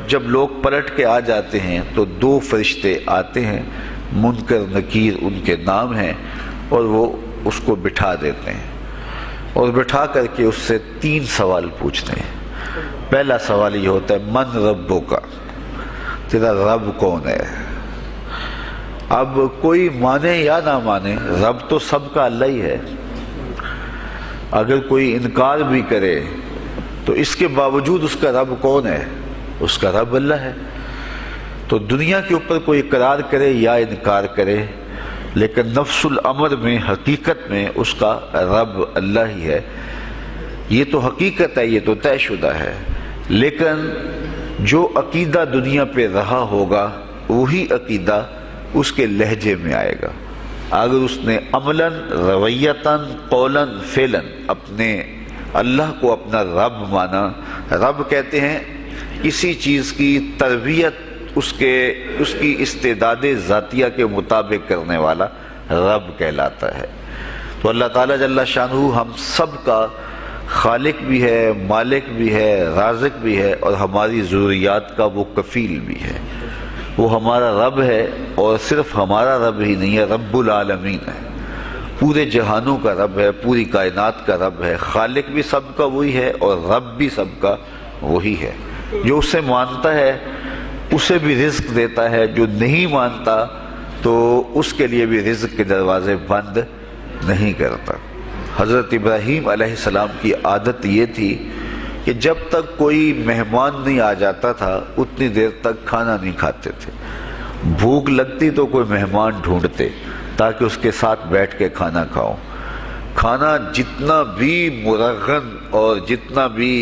جب لوگ پلٹ کے آ جاتے ہیں تو 2 فرشتے آتے ہیں، منکر نکیر ان کے نام ہیں، اور وہ اس کو بٹھا دیتے ہیں اور بٹھا کر کے اس سے 3 سوال پوچھتے ہیں۔ پہلا سوال یہ ہوتا ہے من ربک، تیرا رب کون ہے؟ اب کوئی مانے یا نہ مانے، رب تو سب کا اللہ ہی ہے۔ اگر کوئی انکار بھی کرے تو اس کے باوجود اس کا رب کون ہے؟ اس کا رب اللہ ہے۔ تو دنیا کے اوپر کوئی اقرار کرے یا انکار کرے، لیکن نفس الامر میں، حقیقت میں اس کا رب اللہ ہی ہے۔ یہ تو حقیقت ہے، یہ تو طے شدہ ہے۔ لیکن جو عقیدہ دنیا پہ رہا ہوگا وہی عقیدہ اس کے لہجے میں آئے گا۔ اگر اس نے عملاً، رویتاً، قولاً، فعلاً اپنے اللہ کو اپنا رب مانا، رب کہتے ہیں کسی چیز کی تربیت اس کی استعداد ذاتیہ کے مطابق کرنے والا رب کہلاتا ہے۔ تو اللہ تعالیٰ جل شانہ ہم سب کا خالق بھی ہے، مالک بھی ہے، رازق بھی ہے، اور ہماری ضروریات کا وہ کفیل بھی ہے۔ وہ ہمارا رب ہے، اور صرف ہمارا رب ہی نہیں ہے، رب العالمین ہے، پورے جہانوں کا رب ہے، پوری کائنات کا رب ہے۔ خالق بھی سب کا وہی ہے اور رب بھی سب کا وہی ہے۔ جو اسے مانتا ہے اسے بھی رزق دیتا ہے، جو نہیں مانتا تو اس کے لیے بھی رزق کے دروازے بند نہیں کرتا۔ حضرت ابراہیم علیہ السلام کی عادت یہ تھی کہ جب تک کوئی مہمان نہیں آ جاتا تھا اتنی دیر تک کھانا نہیں کھاتے تھے۔ بھوک لگتی تو کوئی مہمان ڈھونڈتے تاکہ اس کے ساتھ بیٹھ کے کھانا کھاؤ۔ کھانا جتنا بھی مرغن اور جتنا بھی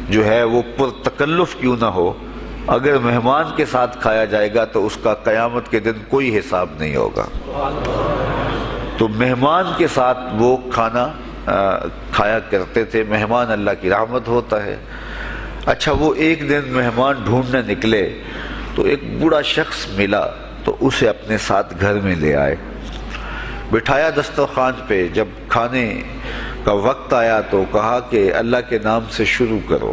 جو ہے وہ پرتکلف کیوں نہ ہو، اگر مہمان کے ساتھ کھایا جائے گا تو اس کا قیامت کے دن کوئی حساب نہیں ہوگا۔ تو مہمان کے ساتھ وہ کھانا کھایا کرتے تھے۔ مہمان اللہ کی رحمت ہوتا ہے۔ اچھا، وہ ایک دن مہمان ڈھونڈنے نکلے تو ایک بوڑھا شخص ملا تو اسے اپنے ساتھ گھر میں لے آئے، بٹھایا دسترخوان پہ۔ جب کھانے کا وقت آیا تو کہا کہ اللہ کے نام سے شروع کرو۔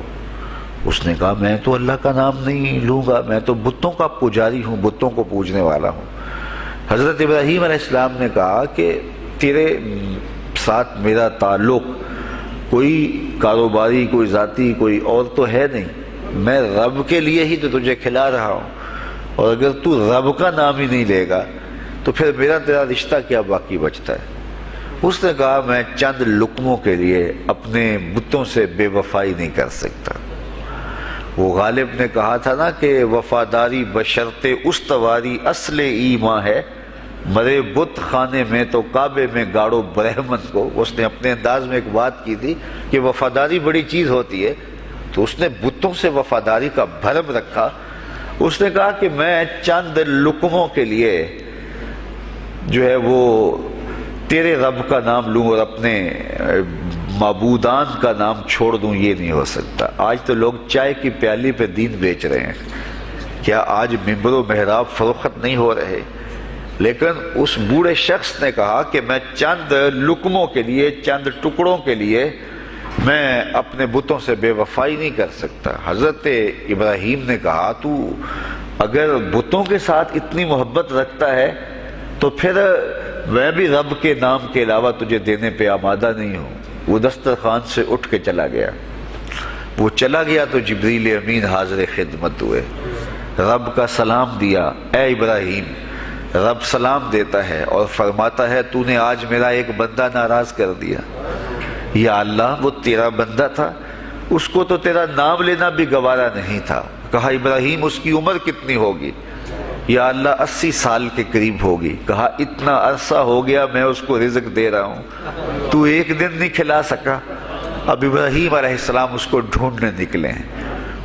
اس نے کہا میں تو اللہ کا نام نہیں لوں گا، میں تو بتوں کا پجاری ہوں، بتوں کو پوجنے والا ہوں۔ حضرت ابراہیم علیہ السلام نے کہا کہ تیرے ساتھ میرا تعلق کوئی کاروباری، کوئی ذاتی، کوئی اور تو ہے نہیں، میں رب کے لیے ہی تو تجھے کھلا رہا ہوں، اور اگر تو رب کا نام ہی نہیں لے گا تو پھر میرا تیرا رشتہ کیا باقی بچتا ہے؟ اس نے کہا میں چند لقموں کے لیے اپنے بتوں سے بے وفائی نہیں کر سکتا۔ وہ غالب نے کہا تھا نا کہ وفاداری بشرط استواری اصل ایمان ہے، مرے بت خانے میں تو کعبے میں گاڑو برہمن کو۔ اس نے اپنے انداز میں ایک بات کی تھی کہ وفاداری بڑی چیز ہوتی ہے، تو اس نے بتوں سے وفاداری کا بھرم رکھا۔ اس نے کہا کہ میں چند لقموں کے لیے جو ہے وہ تیرے رب کا نام لوں اور اپنے معبودان کا نام چھوڑ دوں، یہ نہیں ہو سکتا۔ آج تو لوگ چائے کی پیالی پہ دین بیچ رہے ہیں، کیا آج ممبر و محراب فروخت نہیں ہو رہے؟ لیکن اس بوڑھے شخص نے کہا کہ میں چند لقموں کے لیے، چند ٹکڑوں کے لیے میں اپنے بتوں سے بے وفائی نہیں کر سکتا۔ حضرت ابراہیم نے کہا تو اگر بتوں کے ساتھ اتنی محبت رکھتا ہے تو پھر میں بھی رب کے نام کے علاوہ تجھے دینے پہ آمادہ نہیں ہوں۔ وہ دسترخوان سے اٹھ کے چلا گیا۔ وہ چلا گیا تو جبریل امین حاضر خدمت ہوئے، رب کا سلام دیا، اے ابراہیم۔ رب سلام دیتا ہے اور فرماتا ہے تو نے آج میرا ایک بندہ ناراض کر دیا۔ یا اللہ، وہ تیرا بندہ تھا، اس کو تو تیرا نام لینا بھی گوارا نہیں تھا۔ کہا ابراہیم اس کی عمر کتنی ہوگی؟ یا اللہ 80 سال کے قریب ہوگی۔ کہا اتنا عرصہ ہو گیا میں اس کو رزق دے رہا ہوں، تو ایک دن نہیں کھلا سکا؟ اب ابراہیم علیہ السلام اس کو ڈھونڈنے نکلے ہیں۔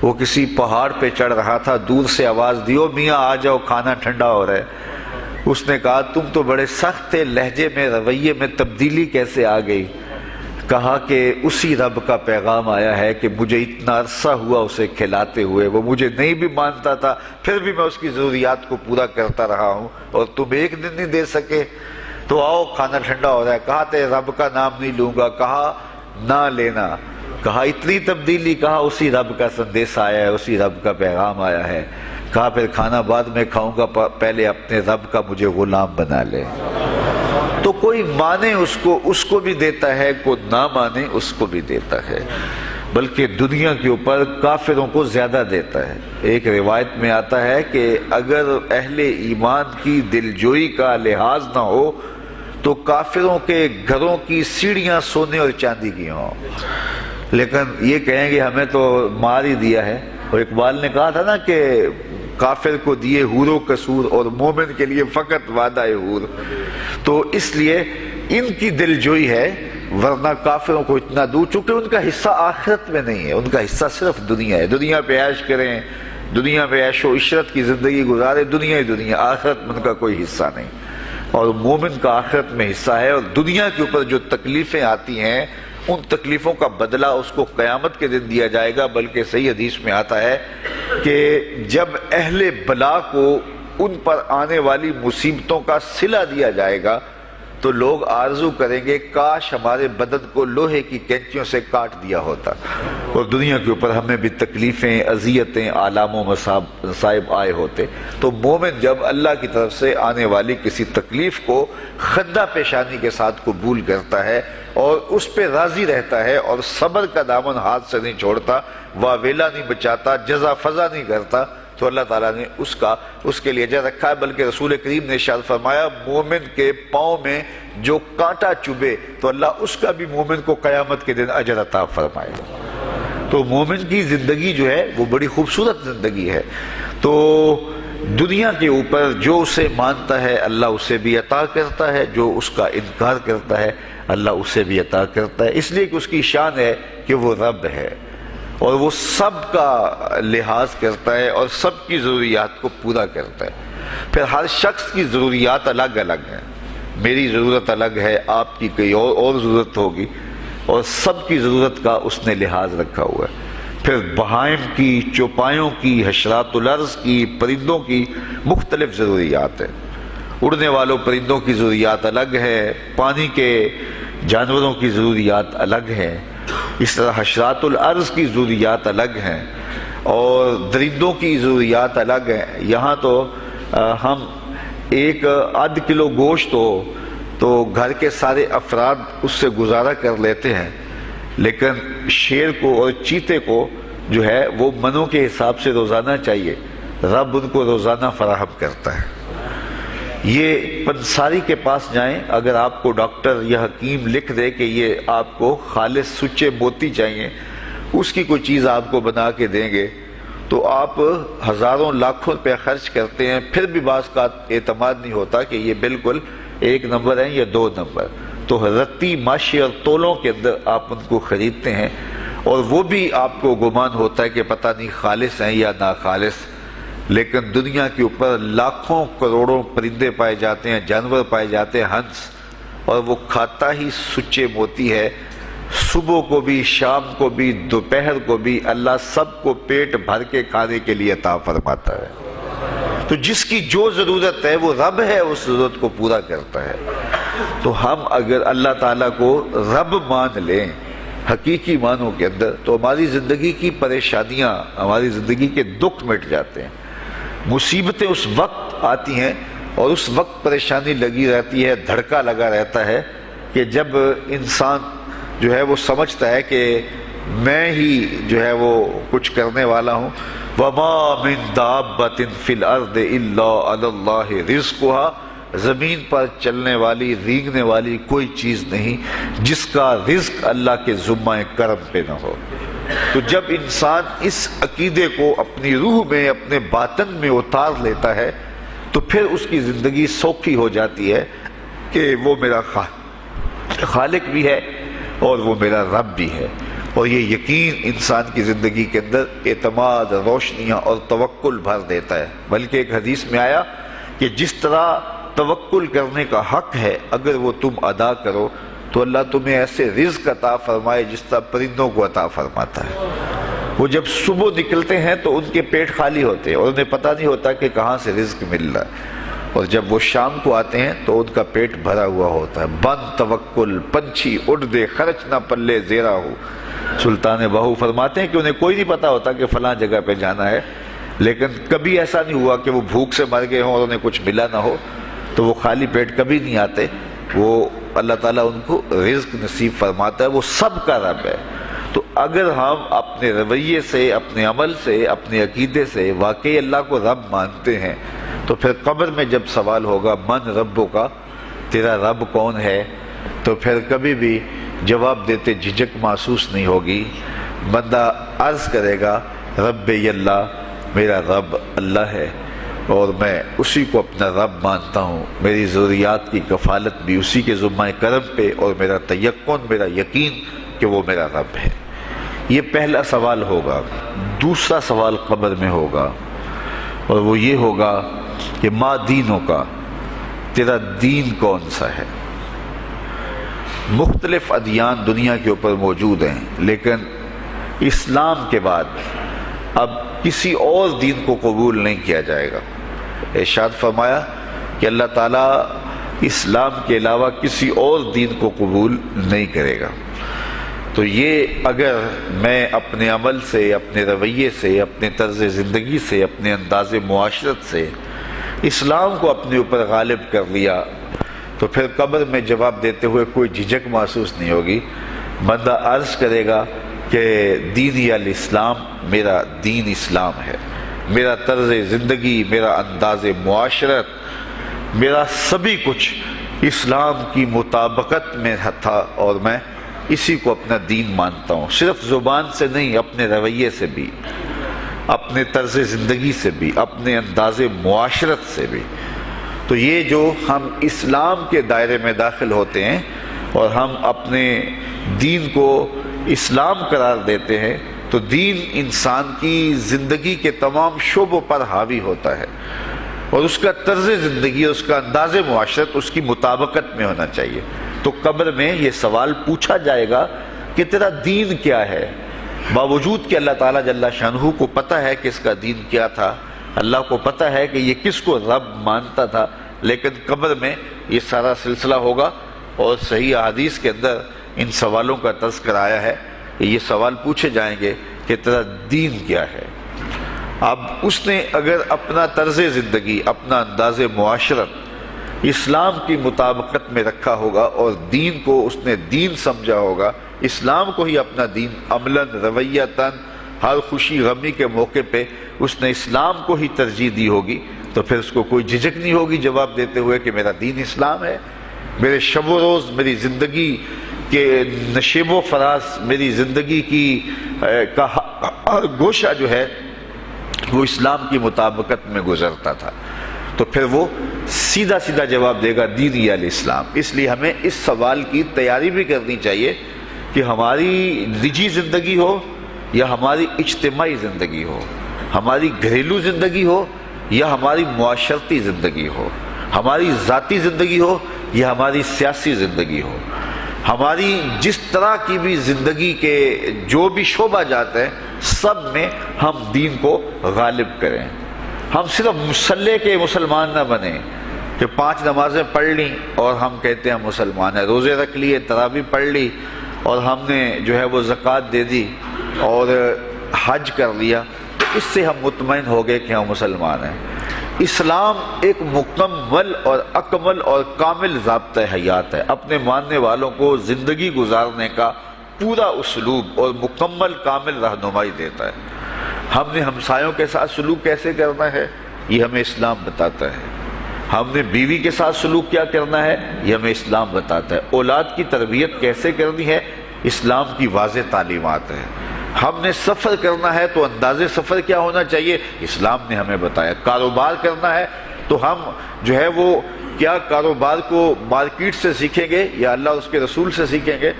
وہ کسی پہاڑ پہ چڑھ رہا تھا، دور سے آواز دی، او میاں آ جاؤ، کھانا ٹھنڈا ہو رہا ہے۔ اس نے کہا تم تو بڑے سخت تھے، لہجے میں، رویے میں تبدیلی کیسے آ گئی؟ کہا کہ اسی رب کا پیغام آیا ہے کہ مجھے اتنا عرصہ ہوا اسے کھلاتے ہوئے، وہ مجھے نہیں بھی مانتا تھا، پھر بھی میں اس کی ضروریات کو پورا کرتا رہا ہوں، اور تم ایک دن نہیں دے سکے؟ تو آؤ کھانا ٹھنڈا ہو رہا ہے۔ کہا تے رب کا نام نہیں لوں گا، کہا نہ لینا، کہا اتنی تبدیلی؟ کہا اسی رب کا سندیش آیا ہے، اسی رب کا پیغام آیا ہے۔ کہا پھر کھانا بعد میں کھاؤں گا، پہلے اپنے رب کا مجھے غلام بنا لے۔ تو کوئی مانے اس کو بھی دیتا ہے، کوئی نہ مانے اس کو بھی دیتا ہے، بلکہ دنیا کے اوپر کافروں کو زیادہ دیتا ہے۔ ایک روایت میں آتا ہے کہ اگر اہل ایمان کی دلجوئی کا لحاظ نہ ہو تو کافروں کے گھروں کی سیڑھیاں سونے اور چاندی کی ہوں، لیکن یہ کہیں گے ہمیں تو مار ہی دیا ہے۔ اور اقبال نے کہا تھا نا کہ کافر کو دیے حور و قصور اور مومن کے لیے فقط وعدہ حور۔ تو اس لیے ان کی دلجوئی ہے، ورنہ کافروں کو اتنا دور، چونکہ ان کا حصہ آخرت میں نہیں ہے، ان کا حصہ صرف دنیا ہے۔ دنیا پہ عیش کریں، دنیا پہ عیش و عشرت کی زندگی گزارے، دنیا ہی دنیا، آخرت میں ان کا کوئی حصہ نہیں۔ اور مومن کا آخرت میں حصہ ہے، اور دنیا کے اوپر جو تکلیفیں آتی ہیں ان تکلیفوں کا بدلہ اس کو قیامت کے دن دیا جائے گا۔ بلکہ صحیح حدیث میں آتا ہے کہ جب اہل بلا کو ان پر آنے والی مصیبتوں کا صلہ دیا جائے گا تو لوگ آرزو کریں گے کاش ہمارے بدن کو لوہے کی کینچیوں سے کاٹ دیا ہوتا، اور دنیا کے اوپر ہمیں بھی تکلیفیں، اذیتیں، آلام و مصائب آئے ہوتے۔ تو مومن جب اللہ کی طرف سے آنے والی کسی تکلیف کو خندہ پیشانی کے ساتھ قبول کرتا ہے اور اس پہ راضی رہتا ہے اور صبر کا دامن ہاتھ سے نہیں چھوڑتا، واویلا نہیں بچاتا، جزا فضا نہیں کرتا، تو اللہ تعالیٰ نے اس کے لیے اجر رکھا ہے۔ بلکہ رسول کریم نے ارشاد فرمایا مومن کے پاؤں میں جو کانٹا چبھے تو اللہ اس کا بھی مومن کو قیامت کے دن اجر عطا فرمائے گا۔ تو مومن کی زندگی جو ہے وہ بڑی خوبصورت زندگی ہے۔ تو دنیا کے اوپر جو اسے مانتا ہے اللہ اسے بھی عطا کرتا ہے، جو اس کا انکار کرتا ہے اللہ اسے بھی عطا کرتا ہے، اس لیے کہ اس کی شان ہے کہ وہ رب ہے اور وہ سب کا لحاظ کرتا ہے اور سب کی ضروریات کو پورا کرتا ہے۔ پھر ہر شخص کی ضروریات الگ الگ ہیں، میری ضرورت الگ ہے، آپ کی کوئی اور ضرورت ہوگی، اور سب کی ضرورت کا اس نے لحاظ رکھا ہوا ہے۔ پھر بہائم کی، چوپایوں کی، حشرات الارض کی، پرندوں کی مختلف ضروریات ہیں۔ اڑنے والوں پرندوں کی ضروریات الگ ہے، پانی کے جانوروں کی ضروریات الگ ہیں، اس طرح حشرات الارض کی ضروریات الگ ہیں اور درندوں کی ضروریات الگ ہیں۔ یہاں تو ہم ایک آدھ کلو گوشت ہو تو گھر کے سارے افراد اس سے گزارا کر لیتے ہیں، لیکن شیر کو اور چیتے کو جو ہے وہ منوں کے حساب سے روزانہ چاہیے، رب ان کو روزانہ فراہم کرتا ہے۔ یہ پنساری کے پاس جائیں، اگر آپ کو ڈاکٹر یا حکیم لکھ دے کہ یہ آپ کو خالص سچے موتی چاہیے، اس کی کوئی چیز آپ کو بنا کے دیں گے تو آپ ہزاروں لاکھوں روپے خرچ کرتے ہیں، پھر بھی بعض کا اعتماد نہیں ہوتا کہ یہ بالکل 1 نمبر ہیں یا 2 نمبر۔ تو رتی، ماشی اور تولوں کے اندر آپ ان کو خریدتے ہیں، اور وہ بھی آپ کو گمان ہوتا ہے کہ پتہ نہیں خالص ہیں یا ناخالص، لیکن دنیا کے اوپر لاکھوں کروڑوں پرندے پائے جاتے ہیں، جانور پائے جاتے ہیں، ہنس، اور وہ کھاتا ہی سچے موتی ہے۔ صبح کو بھی، شام کو بھی، دوپہر کو بھی اللہ سب کو پیٹ بھر کے کھانے کے لیے عطا فرماتا ہے۔ تو جس کی جو ضرورت ہے وہ رب ہے، اس ضرورت کو پورا کرتا ہے۔ تو ہم اگر اللہ تعالیٰ کو رب مان لیں حقیقی معنوں کے اندر تو ہماری زندگی کی پریشانیاں، ہماری زندگی کے دکھ مٹ جاتے ہیں۔ مصیبتیں اس وقت آتی ہیں اور اس وقت پریشانی لگی رہتی ہے، دھڑکا لگا رہتا ہے کہ جب انسان جو ہے وہ سمجھتا ہے کہ میں ہی جو ہے وہ کچھ کرنے والا ہوں۔ وَمَا مِن دَابَّةٍ فِي الْأَرْضِ إِلَّا عَلَى اللَّهِ رِزْقُهَا، زمین پر چلنے والی، رینگنے والی کوئی چیز نہیں جس کا رزق اللہ کے ذمہ کرم پہ نہ ہو۔ تو جب انسان اس عقیدے کو اپنی روح میں، اپنے باطن میں اتار لیتا ہے تو پھر اس کی زندگی سوکھی ہو جاتی ہے کہ وہ میرا خالق بھی ہے اور وہ میرا رب بھی ہے، اور یہ یقین انسان کی زندگی کے اندر اعتماد، روشنیاں اور توکل بھر دیتا ہے۔ بلکہ ایک حدیث میں آیا کہ جس طرح توکل کرنے کا حق ہے اگر وہ تم ادا کرو تو اللہ تمہیں ایسے رزق عطا فرمائے جس طرح پرندوں کو عطا فرماتا ہے۔ وہ جب صبح نکلتے ہیں تو ان کے پیٹ خالی ہوتے ہیں اور انہیں پتہ نہیں ہوتا کہ کہاں سے رزق مل رہا ہے، اور جب وہ شام کو آتے ہیں تو ان کا پیٹ بھرا ہوا ہوتا ہے۔ بند توکل، پنچھی اڑ دے، خرچ نہ پلے زیرا ہو، سلطان باہو فرماتے ہیں کہ انہیں کوئی نہیں پتا ہوتا کہ فلاں جگہ پہ جانا ہے، لیکن کبھی ایسا نہیں ہوا کہ وہ بھوک سے مر گئے ہوں اور انہیں کچھ ملا نہ ہو، تو وہ خالی پیٹ کبھی نہیں آتے، وہ اللہ تعالیٰ ان کو رزق نصیب فرماتا ہے، وہ سب کا رب ہے۔ تو اگر ہم اپنے رویے سے، اپنے عمل سے، اپنے عقیدے سے واقعی اللہ کو رب مانتے ہیں، تو پھر قبر میں جب سوال ہوگا من ربوں کا، تیرا رب کون ہے، تو پھر کبھی بھی جواب دیتے جھجک محسوس نہیں ہوگی۔ بندہ عرض کرے گا رب اللہ، میرا رب اللہ ہے اور میں اسی کو اپنا رب مانتا ہوں، میری ضروریات کی کفالت بھی اسی کے ذمہ کرم پہ، اور میرا تیقن، میرا یقین کہ وہ میرا رب ہے۔ یہ پہلا سوال ہوگا۔ دوسرا سوال قبر میں ہوگا، اور وہ یہ ہوگا کہ ما دینوں کا، تیرا دین کون سا ہے؟ مختلف ادیان دنیا کے اوپر موجود ہیں، لیکن اسلام کے بعد اب کسی اور دین کو قبول نہیں کیا جائے گا۔ ارشاد فرمایا کہ اللہ تعالیٰ اسلام کے علاوہ کسی اور دین کو قبول نہیں کرے گا۔ تو یہ اگر میں اپنے عمل سے، اپنے رویے سے، اپنے طرز زندگی سے، اپنے انداز معاشرت سے اسلام کو اپنے اوپر غالب کر لیا، تو پھر قبر میں جواب دیتے ہوئے کوئی جھجک محسوس نہیں ہوگی۔ بندہ عرض کرے گا کہ دینی الاسلام، میرا دین اسلام ہے، میرا طرز زندگی، میرا انداز معاشرت، میرا سبھی کچھ اسلام کی مطابقت میں تھا، اور میں اسی کو اپنا دین مانتا ہوں، صرف زبان سے نہیں، اپنے رویے سے بھی، اپنے طرز زندگی سے بھی، اپنے انداز معاشرت سے بھی۔ تو یہ جو ہم اسلام کے دائرے میں داخل ہوتے ہیں اور ہم اپنے دین کو اسلام قرار دیتے ہیں، تو دین انسان کی زندگی کے تمام شعبوں پر حاوی ہوتا ہے، اور اس کا طرز زندگی، اس کا انداز معاشرت اس کی مطابقت میں ہونا چاہیے۔ تو قبر میں یہ سوال پوچھا جائے گا کہ تیرا دین کیا ہے، باوجود کہ اللہ تعالیٰ جل شانہ کو پتہ ہے کہ اس کا دین کیا تھا، اللہ کو پتہ ہے کہ یہ کس کو رب مانتا تھا، لیکن قبر میں یہ سارا سلسلہ ہوگا، اور صحیح احادیث کے اندر ان سوالوں کا تذکر آیا ہے کہ یہ سوال پوچھے جائیں گے کہ تیرا دین کیا ہے۔ اب اس نے اگر اپنا طرز زندگی، اپنا انداز معاشرت اسلام کی مطابقت میں رکھا ہوگا، اور دین کو اس نے دین سمجھا ہوگا، اسلام کو ہی اپنا دین عملاً، رویتاً، ہر خوشی غمی کے موقع پہ اس نے اسلام کو ہی ترجیح دی ہوگی، تو پھر اس کو کوئی جھجک نہیں ہوگی جواب دیتے ہوئے کہ میرا دین اسلام ہے، میرے شب و روز، میری زندگی کے نشیب و فراز، میری زندگی کی کا ہر گوشہ جو ہے وہ اسلام کی مطابقت میں گزرتا تھا۔ تو پھر وہ سیدھا سیدھا جواب دے گا دینی الاسلام۔ اس لیے ہمیں اس سوال کی تیاری بھی کرنی چاہیے کہ ہماری نجی زندگی ہو یا ہماری اجتماعی زندگی ہو، ہماری گھریلو زندگی ہو یا ہماری معاشرتی زندگی ہو، ہماری ذاتی زندگی ہو یا ہماری سیاسی زندگی ہو، ہماری جس طرح کی بھی زندگی کے جو بھی شعبہ جاتے ہیں، سب میں ہم دین کو غالب کریں۔ ہم صرف مسلح کے مسلمان نہ بنیں کہ 5 نمازیں پڑھ لیں اور ہم کہتے ہیں مسلمان ہیں، روزے رکھ لیے، تراویح پڑھ لی، اور ہم نے جو ہے وہ زکوٰۃ دے دی اور حج کر لیا، تو اس سے ہم مطمئن ہو گئے کہ ہم مسلمان ہیں۔ اسلام ایک مکمل اور اکمل اور کامل ضابطۂ حیات ہے، اپنے ماننے والوں کو زندگی گزارنے کا پورا اسلوب اور مکمل کامل رہنمائی دیتا ہے۔ ہم نے ہمسایوں کے ساتھ سلوک کیسے کرنا ہے، یہ ہمیں اسلام بتاتا ہے۔ ہم نے بیوی کے ساتھ سلوک کیا کرنا ہے، یہ ہمیں اسلام بتاتا ہے۔ اولاد کی تربیت کیسے کرنی ہے، اسلام کی واضح تعلیمات ہیں۔ ہم نے سفر کرنا ہے تو انداز سفر کیا ہونا چاہیے، اسلام نے ہمیں بتایا۔ کاروبار کرنا ہے تو ہم جو ہے وہ کیا کاروبار کو مارکیٹ سے سیکھیں گے یا اللہ اس کے رسول سے سیکھیں گے،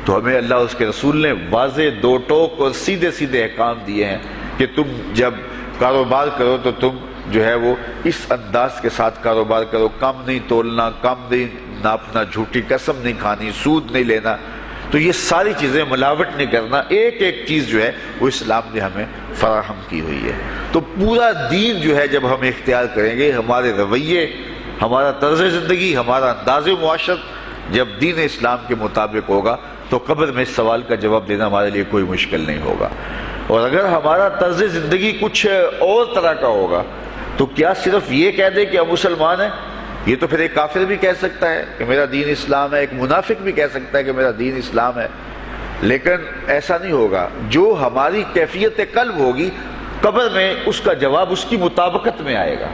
تو ہمیں اللہ اس کے رسول نے واضح 2 ٹوک اور سیدھے سیدھے احکام دیے ہیں کہ تم جب کاروبار کرو تو تم جو ہے وہ اس انداز کے ساتھ کاروبار کرو، کم نہیں تولنا، کم نہیں ناپنا، جھوٹی قسم نہیں کھانی، سود نہیں لینا۔ تو یہ ساری چیزیں، ملاوٹ نہیں کرنا، ایک ایک چیز جو ہے وہ اسلام نے ہمیں فراہم کی ہوئی ہے۔ تو پورا دین جو ہے جب ہم اختیار کریں گے، ہمارے رویے، ہمارا طرز زندگی، ہمارا انداز معاشرت جب دین اسلام کے مطابق ہوگا، تو قبر میں اس سوال کا جواب دینا ہمارے لیے کوئی مشکل نہیں ہوگا۔ اور اگر ہمارا طرز زندگی کچھ اور طرح کا ہوگا تو کیا صرف یہ کہہ دے کہ ہم مسلمان ہیں؟ یہ تو پھر ایک کافر بھی کہہ سکتا ہے کہ میرا دین اسلام ہے، ایک منافق بھی کہہ سکتا ہے کہ میرا دین اسلام ہے، لیکن ایسا نہیں ہوگا۔ جو ہماری کیفیت قلب ہوگی قبر میں اس کا جواب اس کی مطابقت میں آئے گا۔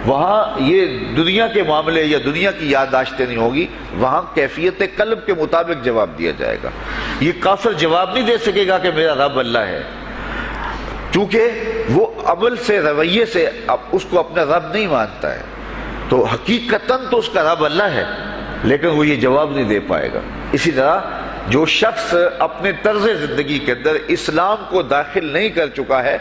وہاں یہ دنیا کے معاملے یا دنیا کی یادداشتیں نہیں ہوگی، وہاں کیفیت قلب کے مطابق جواب دیا جائے گا۔ یہ کافر جواب نہیں دے سکے گا کہ میرا رب اللہ ہے، چونکہ وہ عمل سے، رویے سے اس کو اپنا رب نہیں مانتا ہے، تو حقیقتاً تو اس کا رب اللہ ہے، لیکن وہ یہ جواب نہیں دے پائے گا۔ اسی طرح جو شخص اپنے طرز زندگی کے اندر اسلام کو داخل نہیں کر چکا ہے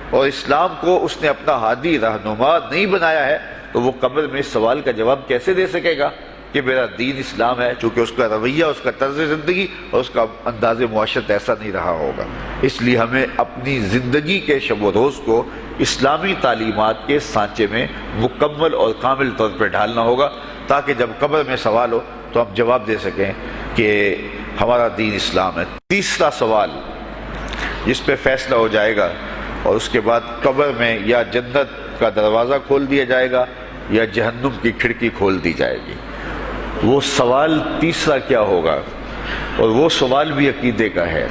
اور اسلام کو اس نے اپنا ہادی رہنما نہیں بنایا ہے، تو وہ قبر میں اس سوال کا جواب کیسے دے سکے گا کہ میرا دین اسلام ہے، چونکہ اس کا رویہ، اس کا طرز زندگی اور اس کا انداز معاشرت ایسا نہیں رہا ہوگا۔ اس لیے ہمیں اپنی زندگی کے شب و روز کو اسلامی تعلیمات کے سانچے میں مکمل اور کامل طور پہ ڈھالنا ہوگا، تاکہ جب قبر میں سوال ہو تو ہم جواب دے سکیں کہ ہمارا دین اسلام ہے۔ تیسرا سوال جس پہ فیصلہ ہو جائے گا، اور اس کے بعد قبر میں یا جنت کا دروازہ کھول دیا جائے گا یا جہنم کی کھڑکی کھول دی جائے گی، وہ سوال تیسرا کیا ہوگا؟ اور وہ سوال بھی عقیدے کا ہے،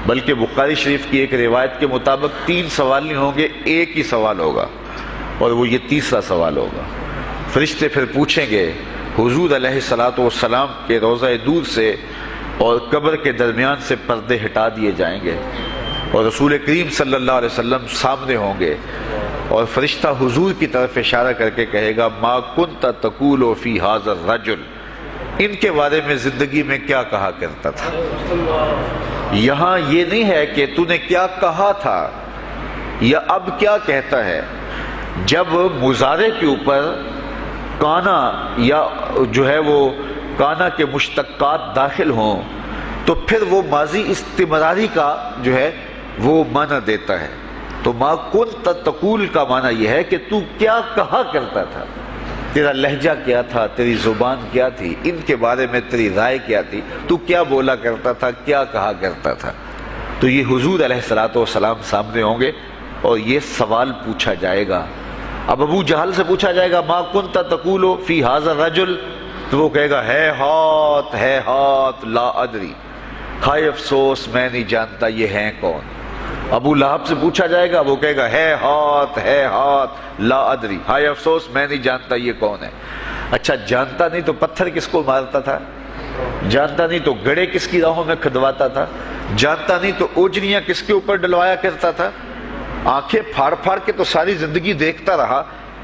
بلکہ بخاری شریف کی ایک روایت کے مطابق 3 سوال نہیں ہوں گے، ایک ہی سوال ہوگا، اور وہ یہ تیسرا سوال ہوگا۔ فرشتے پھر پوچھیں گے، حضور علیہ الصلوۃ والسلام کے روضہ دور سے اور قبر کے درمیان سے پردے ہٹا دیے جائیں گے، اور رسول کریم صلی اللہ علیہ وسلم سامنے ہوں گے، اور فرشتہ حضور کی طرف اشارہ کر کے کہے گا، ما کنت تقول فی ھذا الرجل، ان کے بارے میں زندگی میں کیا کہا کرتا تھا۔ یہاں یہ نہیں ہے کہ تو نے کیا کہا تھا یا اب کیا کہتا ہے۔ جب مضارع کے اوپر کانا یا جو ہے وہ کانا کے مشتقات داخل ہوں تو پھر وہ ماضی استمراری کا جو ہے وہ معنی دیتا ہے۔ تو ما کنت تقول کا معنی یہ ہے کہ تو کیا کہا کرتا تھا، تیرا لہجہ کیا تھا، تیری زبان کیا تھی، ان کے بارے میں تیری رائے کیا تھی، تو کیا بولا کرتا تھا، کیا کہا کرتا تھا۔ تو یہ حضور علیہ الصلوۃ والسلام سامنے ہوں گے اور یہ سوال پوچھا جائے گا۔ اب ابو جہل سے پوچھا جائے گا، ما کنت تقول فی ھذا الرجل، تو وہ کہے گا، ہے ہاتھ لا ادری، ہائے افسوس میں نہیں جانتا یہ ہیں کون۔ ابو لہب سے پوچھا جائے گا، وہ کہے گا، ہے ہاتھ لا ادری، ہائے افسوس میں نہیں جانتا یہ کون ہے۔ اچھا، جانتا نہیں تو پتھر کس کو مارتا تھا، جانتا نہیں تو گڑے کس کی راہوں میں کھدواتا تھا، جانتا نہیں تو اوجریاں کس کے اوپر ڈلوایا کرتا تھا۔ آنکھیں پھاڑ پھاڑ کے تو ساری زندگی دیکھتا رہا،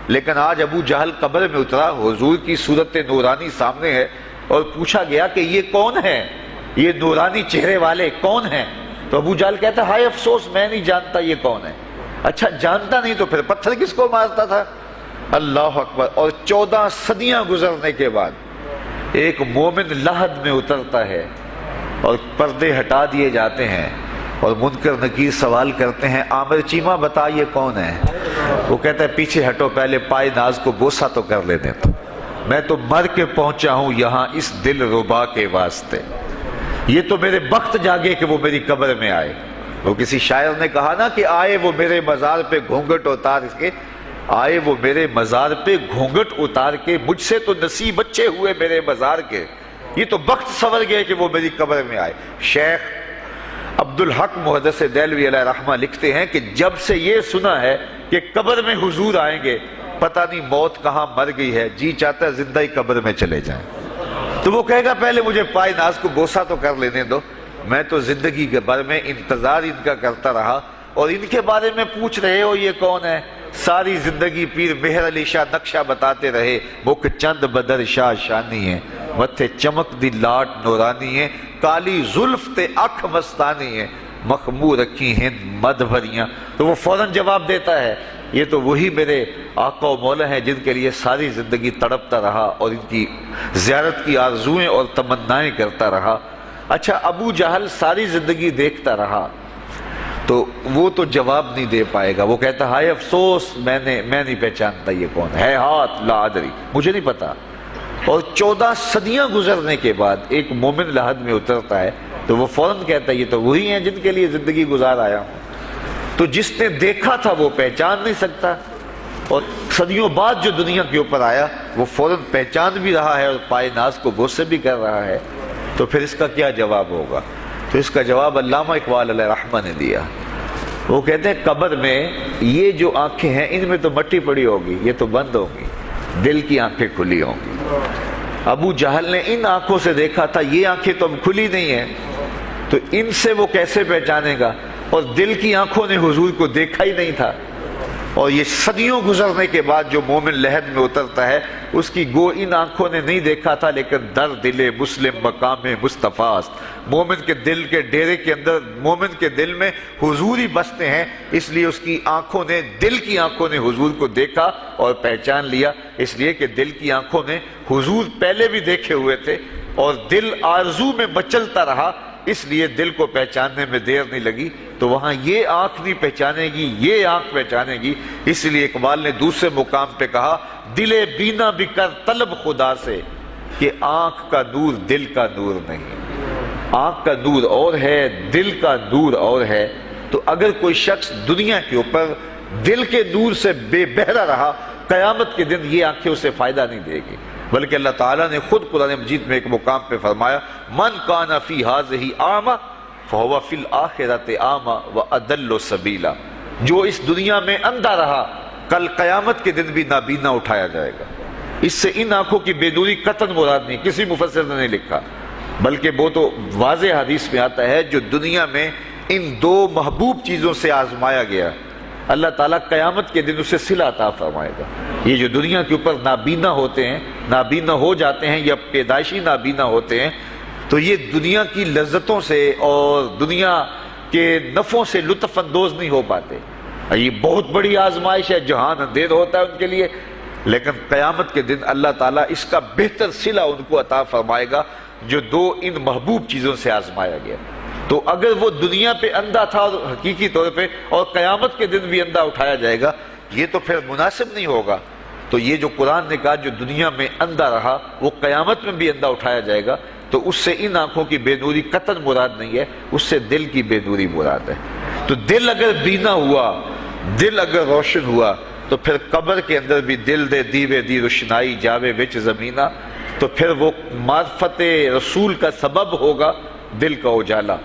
لیکن آج ابو جہل قبر میں اترا، حضور کی صورت نورانی سامنے ہے، اور پوچھا گیا کہ یہ کون ہے، یہ نورانی چہرے والے کون ہیں؟ تو ابو جہل کہتا ہے، ہائے افسوس میں نہیں جانتا یہ کون ہے۔ اچھا، جانتا نہیں تو پھر پتھر کس کو مارتا تھا؟ اللہ اکبر۔ اور 14 صدیاں گزرنے کے بعد ایک مومن لحد میں اترتا ہے اور پردے ہٹا دیے جاتے ہیں، اور منکر نکیر سوال کرتے ہیں، عامر چیمہ بتا یہ کون ہے؟ وہ کہتا ہے، پیچھے ہٹو، پہلے پائے ناز کو بوسہ تو کر لینے تو، میں تو مر کے پہنچا ہوں یہاں اس دل ربا کے واسطے، یہ تو میرے بخت جاگے کہ وہ میری قبر میں آئے۔ وہ کسی شاعر نے کہا نا کہ آئے وہ میرے مزار پہ گھونگھٹ اتار کے، آئے وہ میرے مزار پہ گھونگھٹ اتار کے، مجھ سے تو نصیب اچھے ہوئے میرے مزار کے، یہ تو بخت سنور گئے کہ وہ میری قبر میں آئے۔ شیخ عبدالحق محدث دہلوی علیہ رحمہ لکھتے ہیں کہ جب سے یہ سنا ہے کہ قبر میں حضور آئیں گے، پتہ نہیں موت کہاں مر گئی ہے، جی چاہتا ہے زندہ ہی قبر میں چلے جائیں۔ تو وہ کہے گا، پہلے مجھے پائے ناز کو بوسہ تو کر لینے دو، میں تو زندگی کے بارے میں انتظار ان کا کرتا رہا، اور ان کے بارے میں پوچھ رہے ہو یہ کون ہے؟ ساری زندگی پیر مہر علی شاہ نقشہ بتاتے رہے، مکھ چند بدر شاہ شانی ہے، متھے چمک دی لاٹ نورانی ہے، کالی زلف تے اکھ مستانی ہے، مخمور رکھی ہند مد بھریاں۔ تو وہ فوراً جواب دیتا ہے، یہ تو وہی میرے آقا و مولا ہیں جن کے لیے ساری زندگی تڑپتا رہا اور ان کی زیارت کی آرزوئیں اور تمنائیں کرتا رہا۔ اچھا، ابو جہل ساری زندگی دیکھتا رہا تو وہ تو جواب نہیں دے پائے گا، وہ کہتا، ہائے افسوس میں نہیں پہچانتا یہ کون ہے، ہاتھ لا ادری، مجھے نہیں پتا۔ اور 14 صدیاں گزرنے کے بعد ایک مومن لحد میں اترتا ہے تو وہ فوراً کہتا ہے یہ تو وہی ہیں جن کے لیے زندگی گزار آیا ہوں۔ تو جس نے دیکھا تھا وہ پہچان نہیں سکتا، اور صدیوں بعد جو دنیا کے اوپر آیا وہ فوراً پہچان بھی رہا ہے اور پائے ناز کو بوسے بھی کر رہا ہے۔ تو پھر اس کا کیا جواب ہوگا؟ تو اس کا جواب علامہ اقبال علیہ رحمہ نے دیا۔ وہ کہتے ہیں قبر میں یہ جو آنکھیں ہیں ان میں تو مٹی پڑی ہوگی، یہ تو بند ہوگی، دل کی آنکھیں کھلی ہوں گی۔ ابو جہل نے ان آنکھوں سے دیکھا تھا، یہ آنکھیں تو اب کھلی نہیں ہیں، تو ان سے وہ کیسے پہچانے گا؟ اور دل کی آنکھوں نے حضور کو دیکھا ہی نہیں تھا۔ اور یہ صدیوں گزرنے کے بعد جو مومن لحد میں اترتا ہے اس کی گو ان آنکھوں نے نہیں دیکھا تھا، لیکن در دل مسلم مقام مصطفیٰ است، مومن کے دل کے ڈیرے کے اندر مومن کے دل میں حضور ہی بستے ہیں، اس لیے اس کی آنکھوں نے، دل کی آنکھوں نے حضور کو دیکھا اور پہچان لیا، اس لیے کہ دل کی آنکھوں نے حضور پہلے بھی دیکھے ہوئے تھے اور دل آرزو میں مچلتا رہا، اس لیے دل کو پہچاننے میں دیر نہیں لگی۔ تو وہاں یہ آنکھ نہیں پہچانے گی، یہ آنکھ پہچانے گی، اس لیے اقبال نے دوسرے مقام پہ کہا دل بینا بھی کر طلب خدا سے کہ آنکھ کا نور دل کا نور نہیں۔ آنکھ کا نور اور ہے، دل کا نور اور ہے۔ تو اگر کوئی شخص دنیا کے اوپر دل کے نور سے بے بہرا رہا، قیامت کے دن یہ آنکھیں اسے فائدہ نہیں دے گی، بلکہ اللہ تعالیٰ نے خود قرآن مجید میں ایک مقام پہ فرمایا من کان فی ہذہ اعمی فہو فی الآخرۃ اعمی واضل سبیلا، جو اس دنیا میں اندھا رہا کل قیامت کے دن بھی نابینا اٹھایا جائے گا۔ اس سے ان آنکھوں کی بے نوری قطعاً مراد نہیں، کسی مفسر نے نہیں لکھا، بلکہ وہ تو واضح حدیث میں آتا ہے جو دنیا میں ان دو محبوب چیزوں سے آزمایا گیا، اللہ تعالیٰ قیامت کے دن اسے صلہ عطا فرمائے گا۔ یہ جو دنیا کے اوپر نابینا ہوتے ہیں، نابینا ہو جاتے ہیں یا پیدائشی نابینا ہوتے ہیں، تو یہ دنیا کی لذتوں سے اور دنیا کے نفعوں سے لطف اندوز نہیں ہو پاتے۔ یہ بہت بڑی آزمائش ہے، جہان اندھیر ہوتا ہے ان کے لیے، لیکن قیامت کے دن اللہ تعالیٰ اس کا بہتر صلہ ان کو عطا فرمائے گا جو دو ان محبوب چیزوں سے آزمایا گیا۔ تو اگر وہ دنیا پہ اندھا تھا اور حقیقی طور پہ، اور قیامت کے دن بھی اندھا اٹھایا جائے گا، یہ تو پھر مناسب نہیں ہوگا۔ تو یہ جو قرآن نے کہا جو دنیا میں اندھا رہا وہ قیامت میں بھی اندھا اٹھایا جائے گا، تو اس سے ان آنکھوں کی بے نوری قطعاً مراد نہیں ہے، اس سے دل کی بے نوری مراد ہے۔ تو دل اگر بینا ہوا، دل اگر روشن ہوا، تو پھر قبر کے اندر بھی دل دے دیوے دی روشنائی جاوے وچ زمینہ، تو پھر وہ معرفت رسول کا سبب ہوگا دل کا اجالا،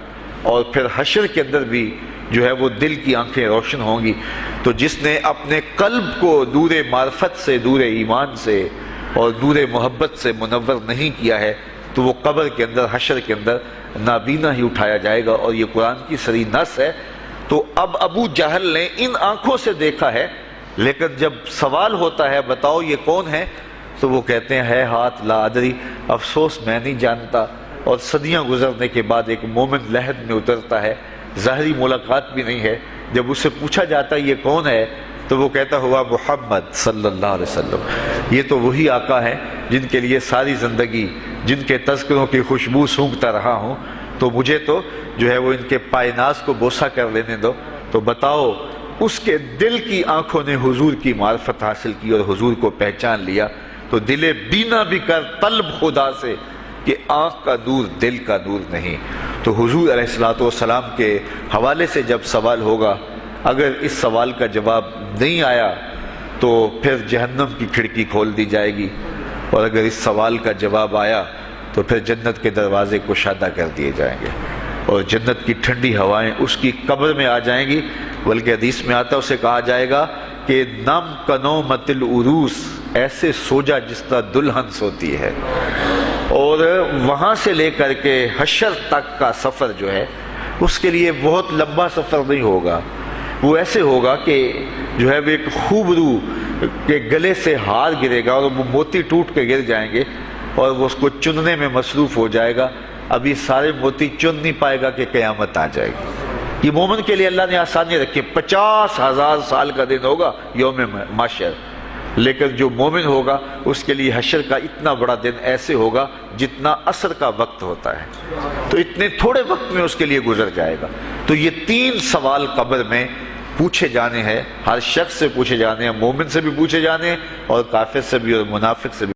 اور پھر حشر کے اندر بھی جو ہے وہ دل کی آنکھیں روشن ہوں گی۔ تو جس نے اپنے قلب کو نور معرفت سے، نور ایمان سے اور نور محبت سے منور نہیں کیا ہے، تو وہ قبر کے اندر، حشر کے اندر نابینا ہی اٹھایا جائے گا، اور یہ قرآن کی صریح نص ہے۔ تو اب ابو جہل نے ان آنکھوں سے دیکھا ہے، لیکن جب سوال ہوتا ہے بتاؤ یہ کون ہے، تو وہ کہتے ہیں ہے ہاتھ لا ادری، افسوس میں نہیں جانتا۔ اور صدیاں گزرنے کے بعد ایک مومن لحد میں اترتا ہے، ظاہری ملاقات بھی نہیں ہے، جب اسے پوچھا جاتا ہے یہ کون ہے، تو وہ کہتا ہوا محمد صلی اللہ علیہ وسلم، یہ تو وہی آقا ہے جن کے لیے ساری زندگی، جن کے تذکروں کی خوشبو سونگھتا رہا ہوں، تو مجھے تو جو ہے وہ ان کے پائے ناز کو بوسہ کر لینے دو۔ تو بتاؤ اس کے دل کی آنکھوں نے حضور کی معرفت حاصل کی اور حضور کو پہچان لیا، تو دل بینا بھی کر طلب خدا سے کہ آنکھ کا نور دل کا نور نہیں۔ تو حضور علیہ السلام کے حوالے سے جب سوال ہوگا، اگر اس سوال کا جواب نہیں آیا تو پھر جہنم کی کھڑکی کھول دی جائے گی، اور اگر اس سوال کا جواب آیا تو پھر جنت کے دروازے کشادہ کر دیے جائیں گے، اور جنت کی ٹھنڈی ہوائیں اس کی قبر میں آ جائیں گی۔ بلکہ حدیث میں آتا ہے، اسے کہا جائے گا کہ نم کنومت العروس، ایسے سو جا جس طرح دلہن سوتی ہے۔ اور وہاں سے لے کر کے حشر تک کا سفر جو ہے اس کے لیے بہت لمبا سفر نہیں ہوگا، وہ ایسے ہوگا کہ جو ہے وہ ایک خوبرو کے گلے سے ہار گرے گا اور وہ موتی ٹوٹ کے گر جائیں گے، اور وہ اس کو چننے میں مصروف ہو جائے گا۔ ابھی سارے موتی چن نہیں پائے گا کہ قیامت آ جائے گی۔ یہ مومن کے لیے اللہ نے آسانی رکھی، 50,000 سال کا دن ہوگا یوم محشر، لیکن جو مومن ہوگا اس کے لیے حشر کا اتنا بڑا دن ایسے ہوگا جتنا عصر کا وقت ہوتا ہے، تو اتنے تھوڑے وقت میں اس کے لیے گزر جائے گا۔ تو یہ 3 سوال قبر میں پوچھے جانے ہیں، ہر شخص سے پوچھے جانے ہیں، مومن سے بھی پوچھے جانے ہیں اور کافر سے بھی اور منافق سے بھی۔